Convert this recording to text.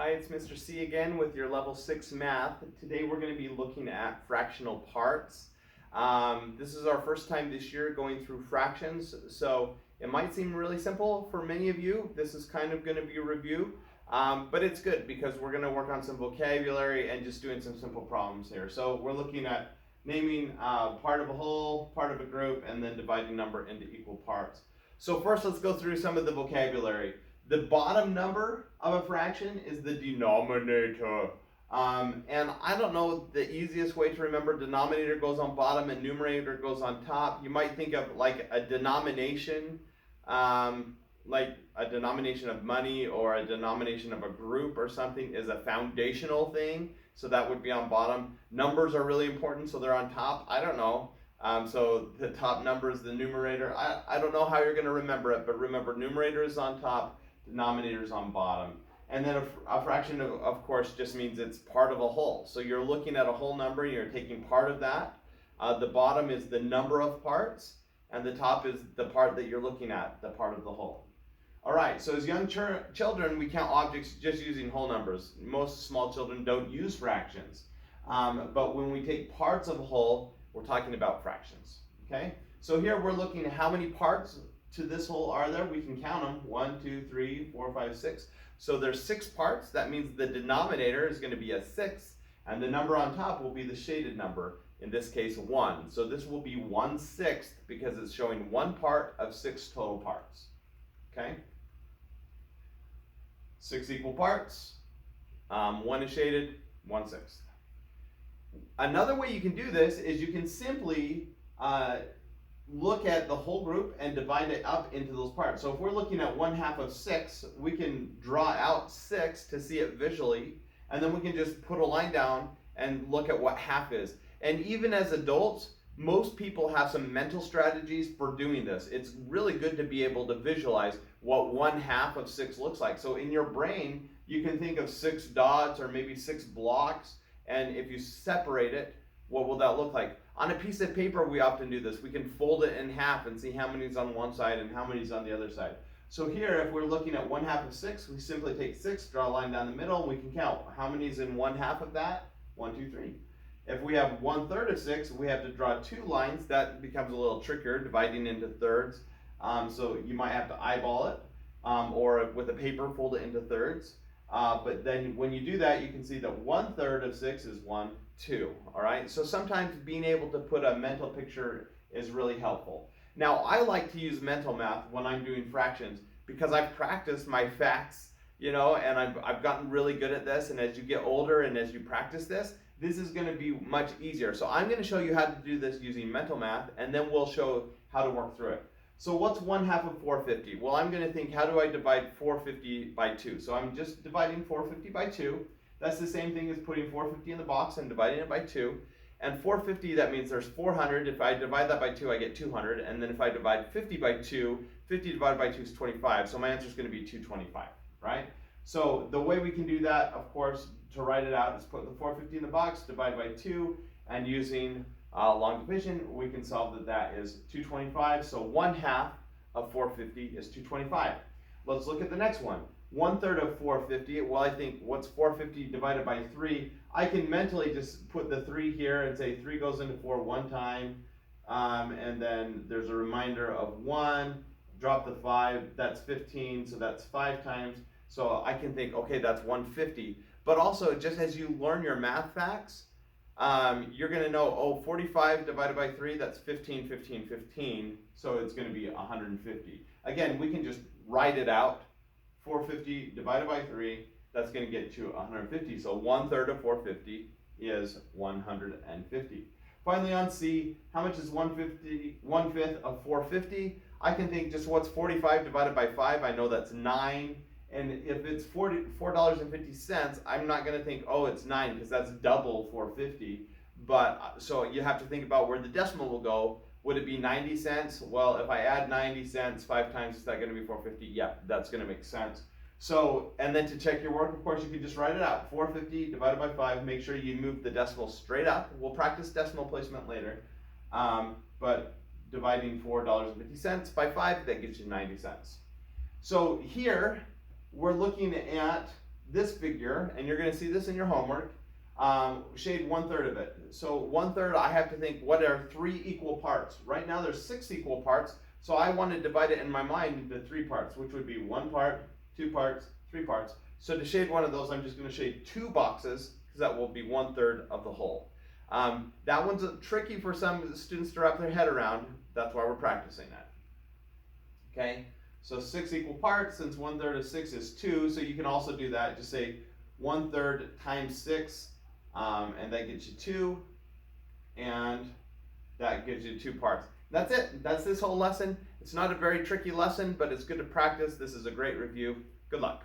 Hi, it's Mr. C again with your level 6 math. Today we're going to be looking at fractional parts. This is our first time this year going through fractions, so it might seem really simple for many of you. This is kind of going to be a review, but it's good because we're going to work on some vocabulary and just doing some simple problems here. So we're looking at naming part of a whole, part of a group, and then dividing number into equal parts. So first let's go through some of the vocabulary. The bottom number of a fraction is the denominator. And I don't know the easiest way to remember. Denominator goes on bottom and numerator goes on top. You might think of like a denomination, like a denomination of money or a denomination of a group or something is a foundational thing. So that would be on bottom. Numbers are really important, so they're on top. I don't know. So the top number is the numerator. I don't know how you're going to remember it, but remember numerator is on top, denominator is on bottom. And then a fraction, of course, just means it's part of a whole. So you're looking at a whole number, and you're taking part of that. The bottom is the number of parts, and the top is the part that you're looking at, the part of the whole. All right, so as young children, we count objects just using whole numbers. Most small children don't use fractions. But when we take parts of a whole, we're talking about fractions, okay? So here we're looking at how many parts to this whole are there. We can count them, 1, 2, 3, 4, 5, 6. So there's 6 parts. That means the denominator is going to be a 6, and the number on top will be the shaded number, in this case 1. So this will be 1/6 because it's showing 1 part of 6 total parts, okay? 6 equal parts, 1 is shaded, 1/6. Another way you can do this is you can simply look at the whole group and divide it up into those parts. So if we're looking at 1/2 of 6, we can draw out 6 to see it visually, and then we can just put a line down and look at what half is. And even as adults, most people have some mental strategies for doing this. It's really good to be able to visualize what 1/2 of 6 looks like. So in your brain, you can think of 6 dots or maybe 6 blocks, and if you separate it, what will that look like? On a piece of paper, we often do this. We can fold it in half and see how many is on one side and how many is on the other side. So here, if we're looking at 1/2 of 6, we simply take 6, draw a line down the middle, and we can count. How many is in 1/2 of that? 1, 2, 3. If we have 1/3 of 6, we have to draw 2 lines. That becomes a little trickier, dividing into thirds. So you might have to eyeball it, or with a paper, fold it into thirds. But then when you do that, you can see that 1/3 of 6 is 1, 2. All right. So sometimes being able to put a mental picture is really helpful. Now, I like to use mental math when I'm doing fractions because I've practiced my facts, and I've gotten really good at this. And as you get older and as you practice this is going to be much easier. So I'm going to show you how to do this using mental math, and then we'll show how to work through it. So what's 1/2 of 450? Well, I'm going to think, how do I divide 450 by 2? So I'm just dividing 450 by 2. That's the same thing as putting 450 in the box and dividing it by 2. And 450, that means there's 400. If I divide that by 2, I get 200. And then if I divide 50 by 2, 50 divided by 2 is 25. So my answer is going to be 225, right? So the way we can do that, of course, to write it out is put the 450 in the box, divide by 2, and using long division, we can solve that is 225. So 1/2 of 450 is 225. Let's look at the next one. 1/3 of 450. Well, I think what's 450 divided by 3? I can mentally just put the 3 here and say 3 goes into 4 one time, and then there's a reminder of 1. Drop the 5. That's 15. So that's 5 times. So I can think, okay, that's 150. But also, just as you learn your math facts, you're going to know, 45 divided by 3, that's 15, 15, 15. So it's going to be 150. Again, we can just write it out. 450 divided by 3, that's going to get to 150. So 1/3 of 450 is 150. Finally on C, how much is 1/5 of 450? I can think just what's 45 divided by 5? I know that's 9. And if it's $4.50, I'm not going to think, it's 9, because that's double 450. But so you have to think about where the decimal will go. Would it be 90 cents? Well, if I add 90 cents 5 times, is that going to be 450? Yeah, that's going to make sense. So, and then to check your work, of course, you can just write it out. 450 divided by 5. Make sure you move the decimal straight up. We'll practice decimal placement later. But dividing $4.50 by 5, that gives you 90 cents. So here, we're looking at this figure, and you're going to see this in your homework, shade 1/3 of it. So 1/3, I have to think, what are 3 equal parts? Right now there's 6 equal parts, so I want to divide it in my mind into 3 parts, which would be 1 part, 2 parts, 3 parts. So to shade one of those, I'm just going to shade 2 boxes, because that will be 1/3 of the whole. That one's tricky for some students to wrap their head around. That's why we're practicing that. Okay, so 6 equal parts, since 1/3 of 6 is 2, so you can also do that. Just say 1/3 times 6, and that gets you 2, and that gives you 2 parts. That's it. That's this whole lesson. It's not a very tricky lesson, but it's good to practice. This is a great review. Good luck.